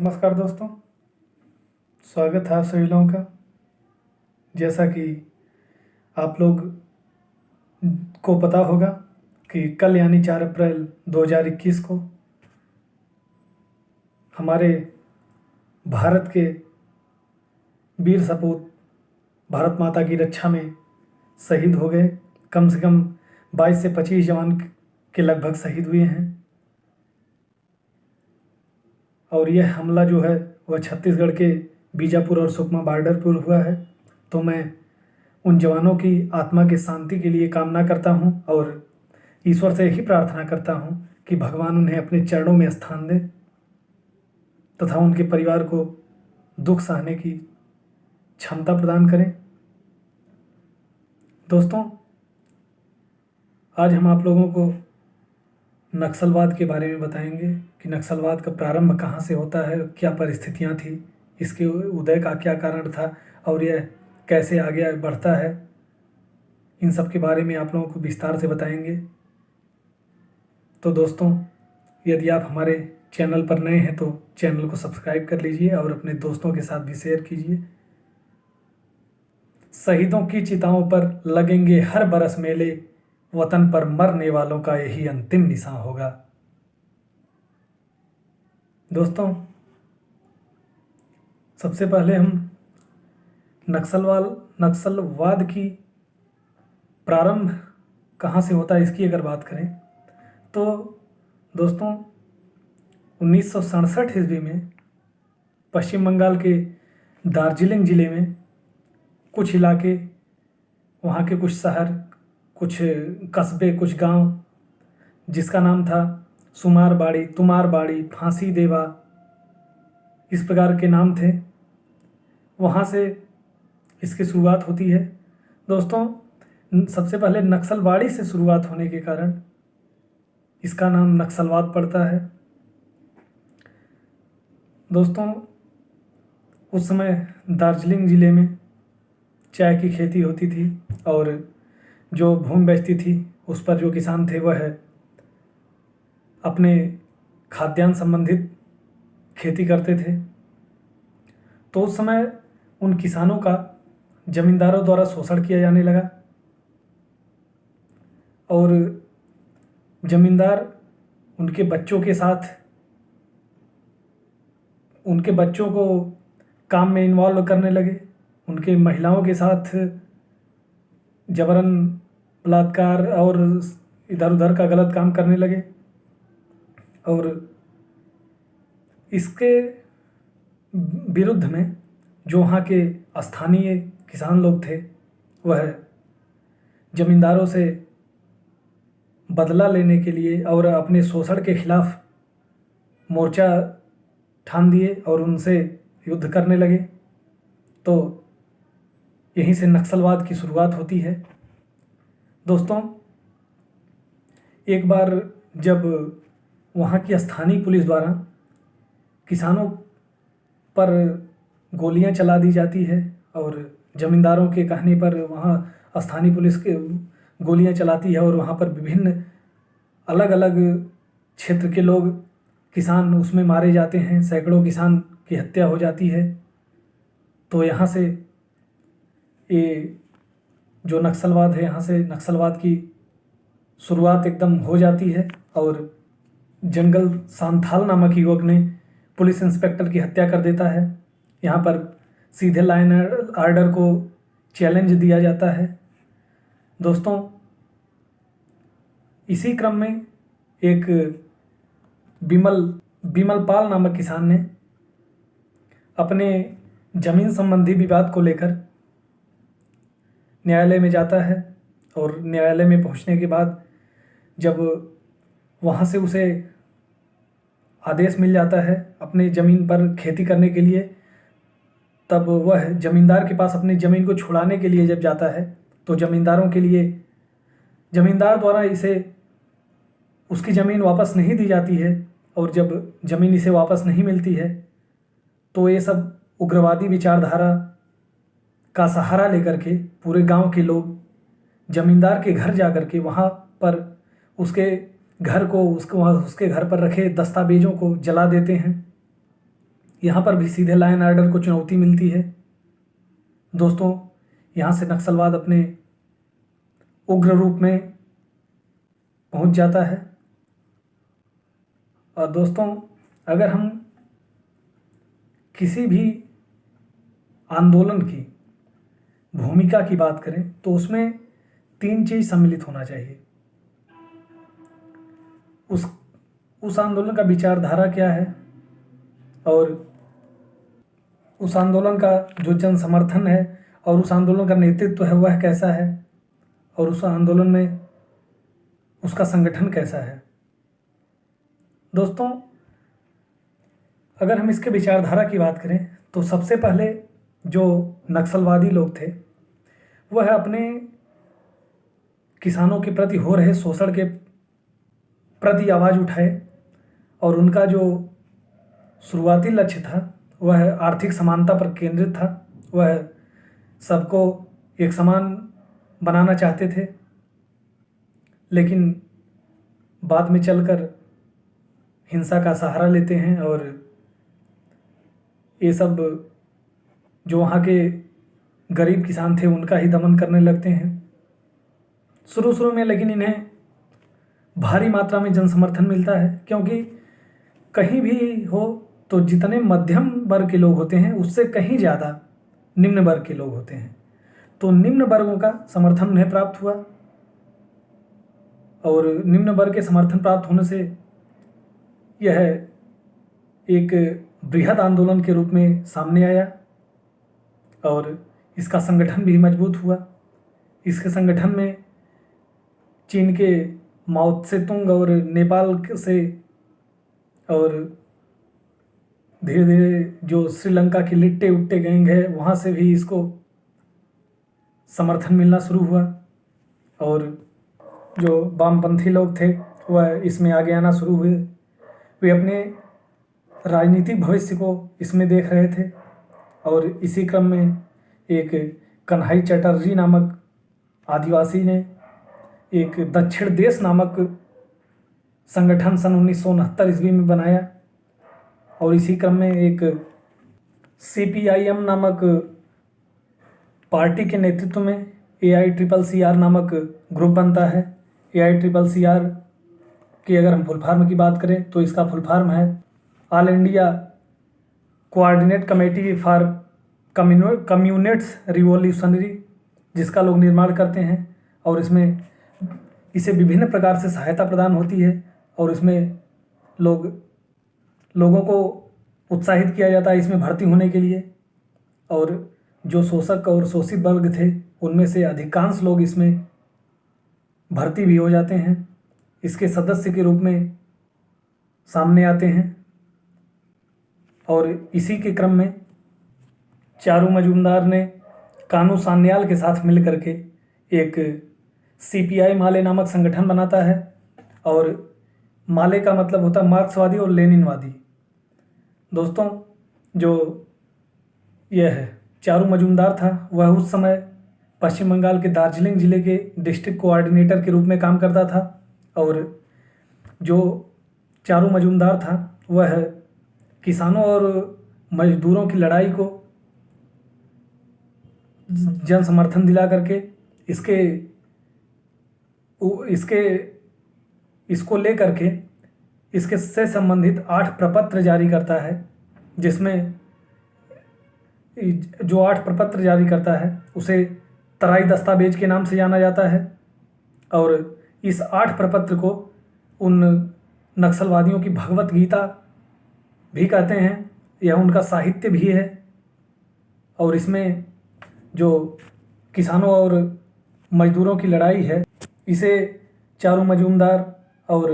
नमस्कार दोस्तों, स्वागत है आप सभी लोगों का। जैसा कि आप लोग को पता होगा कि कल यानी 4 अप्रैल 2021 को हमारे भारत के वीर सपूत भारत माता की रक्षा में शहीद हो गए। कम से कम 22 से 25 जवान के लगभग शहीद हुए हैं। और यह हमला जो है वह छत्तीसगढ़ के बीजापुर और सुकमा बॉर्डर पर हुआ है। तो मैं उन जवानों की आत्मा की शांति के लिए कामना करता हूं और ईश्वर से यही प्रार्थना करता हूं कि भगवान उन्हें अपने चरणों में स्थान दे तथा उनके परिवार को दुख सहने की क्षमता प्रदान करें। दोस्तों, आज हम आप लोगों को नक्सलवाद के बारे में बताएंगे कि नक्सलवाद का प्रारंभ कहाँ से होता है, क्या परिस्थितियाँ थी, इसके उदय का क्या कारण था और यह कैसे आगे बढ़ता है। इन सब के बारे में आप लोगों को विस्तार से बताएंगे। तो दोस्तों, यदि आप हमारे चैनल पर नए हैं तो चैनल को सब्सक्राइब कर लीजिए और अपने दोस्तों के साथ भी शेयर कीजिए। शहीदों की चिताओं पर लगेंगे हर बरस मेले, वतन पर मरने वालों का यही अंतिम निशान होगा। दोस्तों, सबसे पहले हम नक्सलवाद की प्रारंभ कहाँ से होता है इसकी अगर बात करें तो दोस्तों 1967 ईस्वी में पश्चिम बंगाल के दार्जिलिंग ज़िले में कुछ इलाके, वहाँ के कुछ शहर, कुछ कस्बे, कुछ गांव, जिसका नाम था सुमारबाड़ी, तुमारबाड़ी, फांसी देवा, इस प्रकार के नाम थे। वहाँ से इसकी शुरुआत होती है। दोस्तों, सबसे पहले नक्सलवाड़ी से शुरुआत होने के कारण इसका नाम नक्सलवाद पड़ता है। दोस्तों, उस समय दार्जिलिंग ज़िले में चाय की खेती होती थी और जो भूमि बचती थी उस पर जो किसान थे वह अपने खाद्यान्न संबंधित खेती करते थे। तो उस समय उन किसानों का जमींदारों द्वारा शोषण किया जाने लगा और जमींदार उनके बच्चों को काम में इन्वॉल्व करने लगे। उनके महिलाओं के साथ जबरन बलात्कार और इधर उधर का गलत काम करने लगे। और इसके विरुद्ध में जो वहाँ के स्थानीय किसान लोग थे वह जमींदारों से बदला लेने के लिए और अपने शोषण के खिलाफ मोर्चा ठान दिए और उनसे युद्ध करने लगे। तो यहीं से नक्सलवाद की शुरुआत होती है। दोस्तों, एक बार जब वहाँ की स्थानीय पुलिस द्वारा किसानों पर गोलियां चला दी जाती है और जमींदारों के कहने पर वहाँ स्थानीय पुलिस के गोलियां चलाती है और वहाँ पर विभिन्न अलग अलग क्षेत्र के लोग किसान उसमें मारे जाते हैं। सैकड़ों किसान की हत्या हो जाती है। तो यहाँ से ये जो नक्सलवाद है, यहाँ से नक्सलवाद की शुरुआत एकदम हो जाती है। और जंगल सांथाल नामक युवक ने पुलिस इंस्पेक्टर की हत्या कर देता है। यहाँ पर सीधे लाइन आर्डर को चैलेंज दिया जाता है। दोस्तों, इसी क्रम में एक बिमल पाल नामक किसान ने अपने जमीन संबंधी विवाद को लेकर न्यायालय में जाता है और न्यायालय में पहुंचने के बाद जब वहाँ से उसे आदेश मिल जाता है अपने ज़मीन पर खेती करने के लिए, तब वह जमींदार के पास अपनी ज़मीन को छुड़ाने के लिए जब जाता है तो जमींदार द्वारा इसे उसकी ज़मीन वापस नहीं दी जाती है। और जब ज़मीन इसे वापस नहीं मिलती है तो ये सब उग्रवादी विचारधारा का सहारा लेकर के पूरे गांव के लोग जमींदार के घर जा कर के वहाँ पर उसके घर पर रखे दस्तावेज़ों को जला देते हैं। यहाँ पर भी सीधे लॉ एंड ऑर्डर को चुनौती मिलती है। दोस्तों, यहाँ से नक्सलवाद अपने उग्र रूप में पहुँच जाता है। और दोस्तों, अगर हम किसी भी आंदोलन की भूमिका की बात करें तो उसमें 3 चीज़ सम्मिलित होना चाहिए। उस आंदोलन का विचारधारा क्या है, और उस आंदोलन का जो जन समर्थन है और उस आंदोलन का नेतृत्व है वह कैसा है, और उस आंदोलन में उसका संगठन कैसा है। दोस्तों, अगर हम इसके विचारधारा की बात करें तो सबसे पहले जो नक्सलवादी लोग थे वह अपने किसानों के प्रति हो रहे शोषण के प्रति आवाज़ उठाए, और उनका जो शुरुआती लक्ष्य था वह आर्थिक समानता पर केंद्रित था। वह सबको एक समान बनाना चाहते थे, लेकिन बाद में चलकर हिंसा का सहारा लेते हैं और ये सब जो वहाँ के गरीब किसान थे उनका ही दमन करने लगते हैं शुरू में। लेकिन इन्हें भारी मात्रा में जन समर्थन मिलता है, क्योंकि कहीं भी हो तो जितने मध्यम वर्ग के लोग होते हैं उससे कहीं ज़्यादा निम्न वर्ग के लोग होते हैं। तो निम्न वर्गों का समर्थन उन्हें प्राप्त हुआ, और निम्न वर्ग के समर्थन प्राप्त होने से यह एक बृहद आंदोलन के रूप में सामने आया, और इसका संगठन भी मजबूत हुआ। इसके संगठन में चीन के माओ त्से-तुंग और नेपाल से, और धीरे धीरे जो श्रीलंका की लिट्टे उट्टे गैंग है वहाँ से भी इसको समर्थन मिलना शुरू हुआ, और जो वामपंथी लोग थे वह इसमें आगे आना शुरू हुए। वे अपने राजनीतिक भविष्य को इसमें देख रहे थे, और इसी क्रम में एक कन्हई चटर्जी नामक आदिवासी ने एक दक्षिण देश नामक संगठन सन 1969 ईस्वी में बनाया, और इसी क्रम में एक CPIM नामक पार्टी के नेतृत्व में AICCR नामक ग्रुप बनता है। AICCR की अगर हम फुल फॉर्म की बात करें तो इसका फुल फॉर्म है all India coordinate committee for communists revolutionary, जिसका लोग निर्माण करते हैं, और इसमें इसे विभिन्न प्रकार से सहायता प्रदान होती है, और इसमें लोगों को उत्साहित किया जाता है इसमें भर्ती होने के लिए। और जो शोषक और शोषित वर्ग थे उनमें से अधिकांश लोग इसमें भर्ती भी हो जाते हैं, इसके सदस्य के रूप में सामने आते हैं। और इसी के क्रम में चारू मजूमदार ने कानू सान्याल के साथ मिल करके एक CPI माले नामक संगठन बनाता है, और माले का मतलब होता है मार्क्सवादी और लेनिनवादी। दोस्तों, जो यह चारू मजूमदार था वह उस समय पश्चिम बंगाल के दार्जिलिंग जिले के डिस्ट्रिक्ट कोऑर्डिनेटर के रूप में काम करता था, और जो चारू मजूमदार था वह किसानों और मजदूरों की लड़ाई को जन समर्थन दिला करके इसको लेकर के इसके से संबंधित 8 प्रपत्र जारी करता है, जिसमें जो 8 प्रपत्र जारी करता है उसे तराई दस्तावेज के नाम से जाना जाता है। और इस 8 प्रपत्र को उन नक्सलवादियों की भगवत गीता भी कहते हैं, यह उनका साहित्य भी है। और इसमें जो किसानों और मजदूरों की लड़ाई है इसे चारू मजूमदार और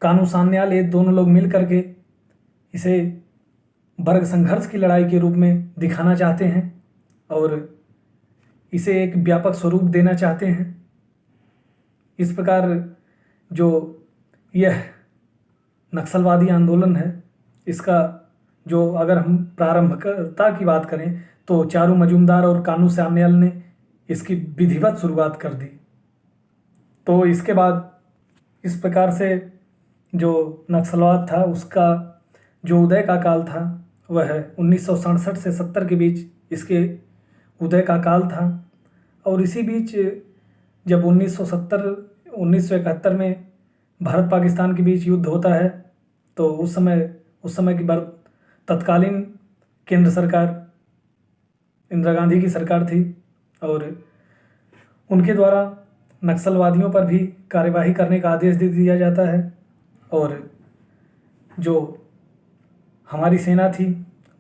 कानू सान्याल ये दोनों लोग मिल करके इसे वर्ग संघर्ष की लड़ाई के रूप में दिखाना चाहते हैं, और इसे एक व्यापक स्वरूप देना चाहते हैं। इस प्रकार जो यह नक्सलवादी आंदोलन है इसका जो अगर हम प्रारंभिकता की बात करें तो चारू मजूमदार और कानू सान्याल ने इसकी विधिवत शुरुआत कर दी। तो इसके बाद इस प्रकार से जो नक्सलवाद था उसका जो उदय का काल था वह 1967 से 70 के बीच इसके उदय का काल था। और इसी बीच जब 1971 में भारत पाकिस्तान के बीच युद्ध होता है, तो उस समय की तत्कालीन केंद्र सरकार इंदिरा गांधी की सरकार थी, और उनके द्वारा नक्सलवादियों पर भी कार्यवाही करने का आदेश दे दिया जाता है। और जो हमारी सेना थी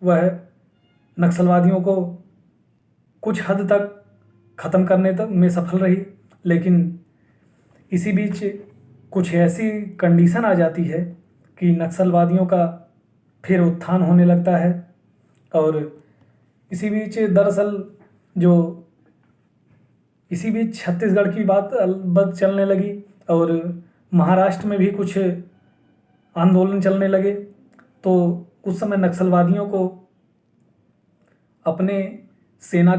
वह नक्सलवादियों को कुछ हद तक ख़त्म करने तक में सफल रही, लेकिन इसी बीच कुछ ऐसी कंडीशन आ जाती है कि नक्सलवादियों का फिर उत्थान होने लगता है। और इसी बीच छत्तीसगढ़ की बात चलने लगी, और महाराष्ट्र में भी कुछ आंदोलन चलने लगे। तो उस समय नक्सलवादियों को अपने सेना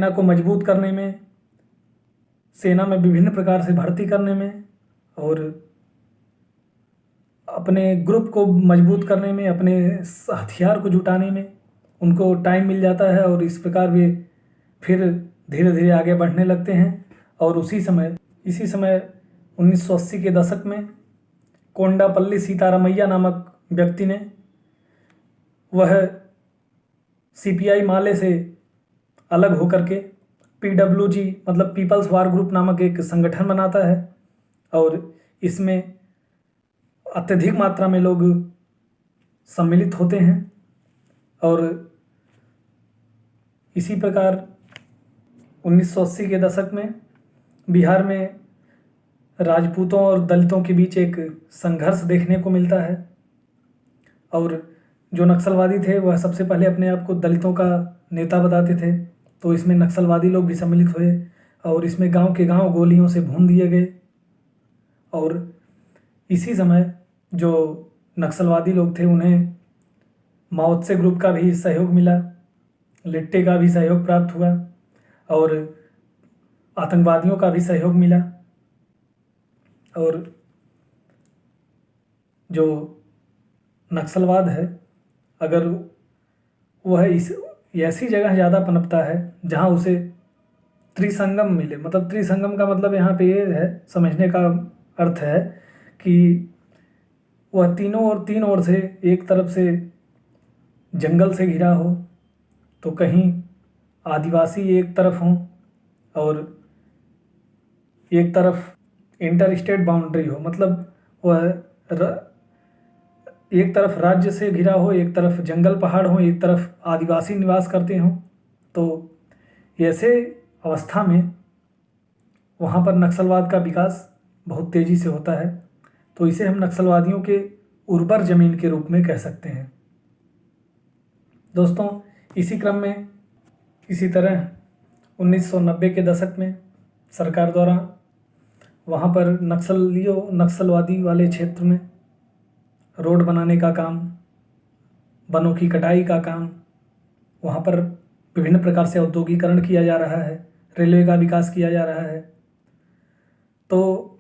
को मजबूत करने में, सेना में विभिन्न प्रकार से भर्ती करने में, और अपने ग्रुप को मजबूत करने में, अपने हथियार को जुटाने में उनको टाइम मिल जाता है, और इस प्रकार वे फिर धीरे धीरे आगे बढ़ने लगते हैं। और इसी समय 1980 के दशक में कोंडापल्ली सीतारामैया नामक व्यक्ति ने, वह सीपीआई माले से अलग होकर के PWG मतलब पीपल्स वार ग्रुप नामक एक संगठन बनाता है, और इसमें अत्यधिक मात्रा में लोग सम्मिलित होते हैं। और इसी प्रकार 1980 के दशक में बिहार में राजपूतों और दलितों के बीच एक संघर्ष देखने को मिलता है, और जो नक्सलवादी थे वह सबसे पहले अपने आप को दलितों का नेता बताते थे। तो इसमें नक्सलवादी लोग भी सम्मिलित हुए, और इसमें गांव के गांव गोलियों से भून दिए गए। और इसी समय जो नक्सलवादी लोग थे उन्हें माओत्से ग्रुप का भी सहयोग मिला, लिट्टे का भी सहयोग प्राप्त हुआ, और आतंकवादियों का भी सहयोग मिला। और जो नक्सलवाद है, अगर वह ऐसी जगह ज़्यादा पनपता है जहाँ उसे त्रिसंगम मिले, मतलब त्रिसंगम का मतलब यहाँ पे ये है, समझने का अर्थ है कि वह तीन ओर से, एक तरफ से जंगल से घिरा हो, तो कहीं आदिवासी एक तरफ हों, और एक तरफ इंटर स्टेट बाउंड्री हो, मतलब वह एक तरफ राज्य से घिरा हो, एक तरफ जंगल पहाड़ हो, एक तरफ आदिवासी निवास करते हों। तो ऐसे अवस्था में वहाँ पर नक्सलवाद का विकास बहुत तेज़ी से होता है। तो इसे हम नक्सलवादियों के उर्वर ज़मीन के रूप में कह सकते हैं। दोस्तों, इसी क्रम में इसी तरह 1990 के दशक में सरकार द्वारा वहाँ पर नक्सलवादी वाले क्षेत्र में रोड बनाने का काम, वनों की कटाई का काम, वहाँ पर विभिन्न प्रकार से औद्योगिकरण किया जा रहा है, रेलवे का विकास किया जा रहा है। तो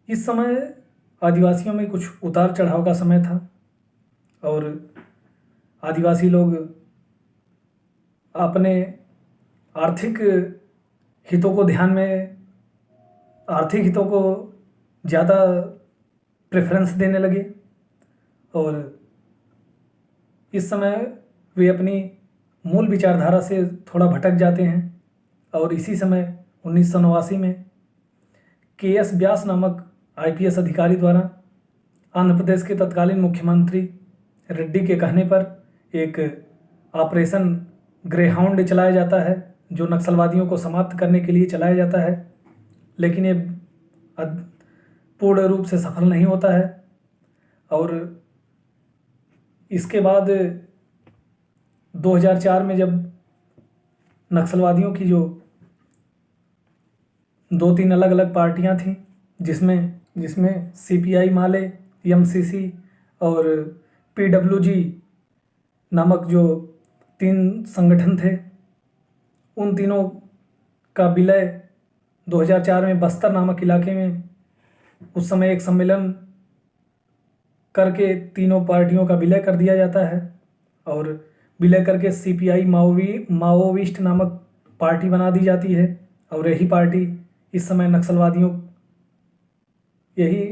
इस समय आदिवासियों में कुछ उतार चढ़ाव का समय था, और आदिवासी लोग अपने आर्थिक हितों को ज़्यादा प्रेफरेंस देने लगे, और इस समय वे अपनी मूल विचारधारा से थोड़ा भटक जाते हैं। और इसी समय 1989 में KS व्यास नामक IPS अधिकारी द्वारा आंध्र प्रदेश के तत्कालीन मुख्यमंत्री रेड्डी के कहने पर एक ऑपरेशन ग्रेहाउंड चलाया जाता है, जो नक्सलवादियों को समाप्त करने के लिए चलाया जाता है, लेकिन ये पूर्ण रूप से सफल नहीं होता है। और इसके बाद 2004 में जब नक्सलवादियों की जो 2-3 अलग अलग पार्टियां थीं, जिसमें CPI माले, MCC और PWG नामक जो 3 संगठन थे, उन तीनों का विलय 2004 में बस्तर नामक इलाके में उस समय एक सम्मेलन करके तीनों पार्टियों का विलय कर दिया जाता है और विलय करके सीपीआई माओविस्ट नामक पार्टी बना दी जाती है। और यही पार्टी इस समय नक्सलवादियों यही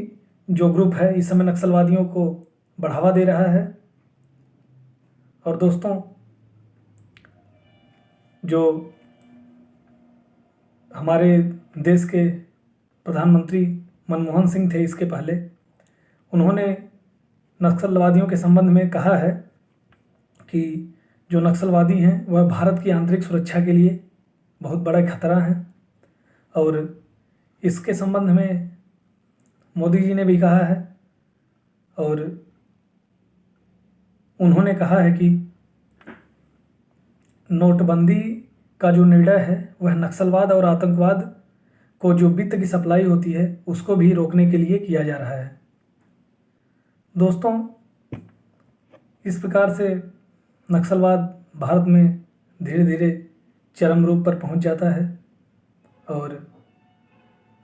जो ग्रुप है इस समय नक्सलवादियों को बढ़ावा दे रहा है। और दोस्तों, जो हमारे देश के प्रधानमंत्री मनमोहन सिंह थे इसके पहले, उन्होंने नक्सलवादियों के संबंध में कहा है कि जो नक्सलवादी हैं वह भारत की आंतरिक सुरक्षा के लिए बहुत बड़ा खतरा है। और इसके संबंध में मोदी जी ने भी कहा है और उन्होंने कहा है कि नोटबंदी का जो निर्णय है वह नक्सलवाद और आतंकवाद को जो वित्त की सप्लाई होती है उसको भी रोकने के लिए किया जा रहा है। दोस्तों, इस प्रकार से नक्सलवाद भारत में धीरे धीरे चरम रूप पर पहुंच जाता है और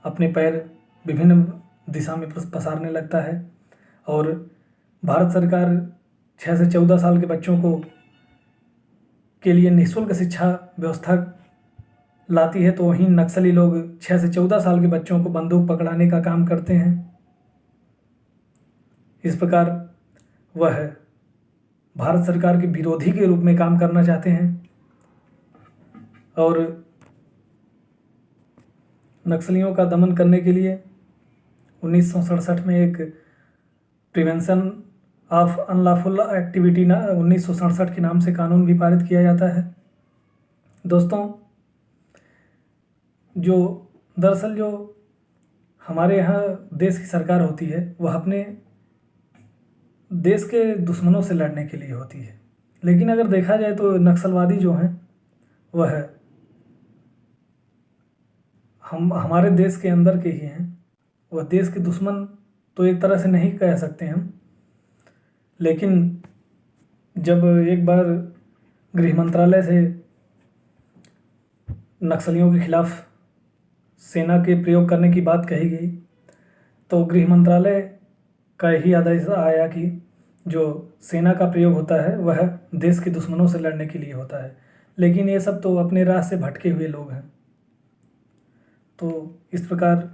अपने पैर विभिन्न दिशा में पसारने लगता है। और भारत सरकार 6 से 14 साल के बच्चों को के लिए निःशुल्क शिक्षा व्यवस्था लाती है, तो वहीं नक्सली लोग 6 से 14 साल के बच्चों को बंदूक पकड़ाने का काम करते हैं। इस प्रकार वह भारत सरकार के विरोधी के रूप में काम करना चाहते हैं। और नक्सलियों का दमन करने के लिए 1967 में एक प्रिवेंशन ऑफ अनलॉफुल एक्टिविटी 1967 के नाम से कानून भी पारित किया जाता है। दोस्तों, दरअसल जो हमारे यहाँ देश की सरकार होती है वह अपने देश के दुश्मनों से लड़ने के लिए होती है, लेकिन अगर देखा जाए तो नक्सलवादी जो हैं वह हमारे देश के अंदर के ही हैं। वह देश के दुश्मन तो एक तरह से नहीं कह सकते हम, लेकिन जब एक बार गृह मंत्रालय से नक्सलियों के खिलाफ सेना के प्रयोग करने की बात कही गई तो गृह मंत्रालय का यही आदेश आया कि जो सेना का प्रयोग होता है वह देश के दुश्मनों से लड़ने के लिए होता है। लेकिन ये सब तो अपने राह से भटके हुए लोग हैं। तो इस प्रकार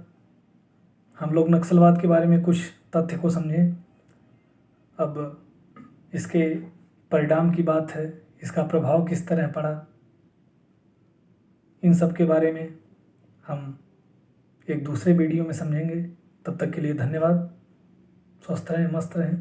हम लोग नक्सलवाद के बारे में कुछ तथ्य को समझें। अब इसके परिणाम की बात है, इसका प्रभाव किस तरह पड़ा, इन सब के बारे में हम एक दूसरे वीडियो में समझेंगे। तब तक के लिए धन्यवाद। स्वस्थ रहें, मस्त रहें।